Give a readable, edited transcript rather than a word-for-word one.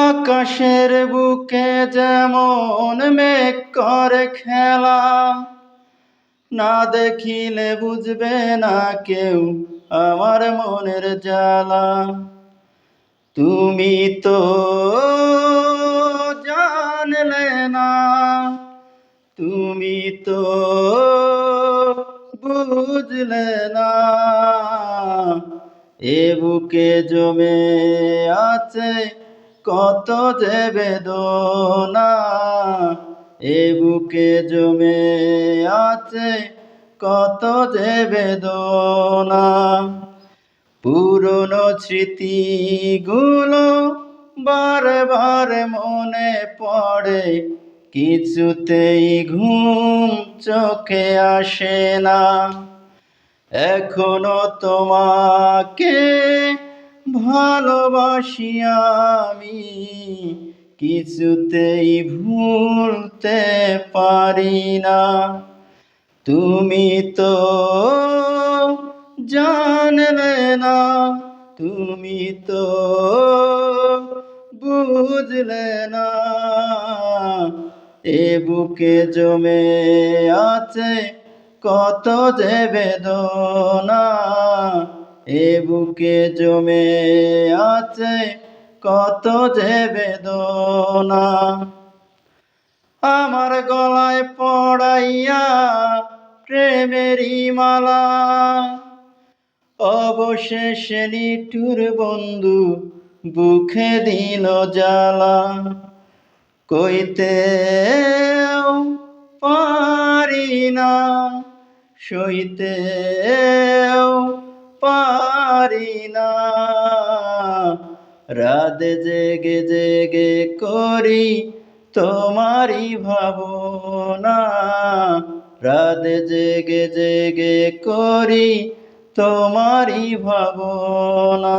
আকাশের বুকে যেমন মেঘ করে খেলা, না দেখিলে বুঝবে না কেউ আমার মনের জ্বালা। তুমি তো জানলে না, তুমি তো বুঝলে না, এ বুকে জমে আছে কত যে বেদনা, এ বুকে জমে আছে কত যে বেদনা। পুরনো স্মৃতিগুলো বারবার মনে পড়ে, কিছুতেই ঘুম চোখে আসে না। এখনো তোমাকে ভালোবাসি আমি, কিছুতেই ভুলতে পারি না। তুমি তো জানলে না, তুমি তো বুঝলে না, এ বুকে জমে আছে কত যে বেদনা, এ বুকে জমে আছে কত যে বেদনা। আমার গলায় পড়াইয়া প্রেমেরই মালা, অবশেষে নিঠুর বন্ধু বুকে দিল জ্বালা। কইতেও পারি না, সইতেও পারি না, রাত জেগে জেগে করি তোমারই ভাবনা, রাত জেগে জেগে করি তোমারই ভাবনা।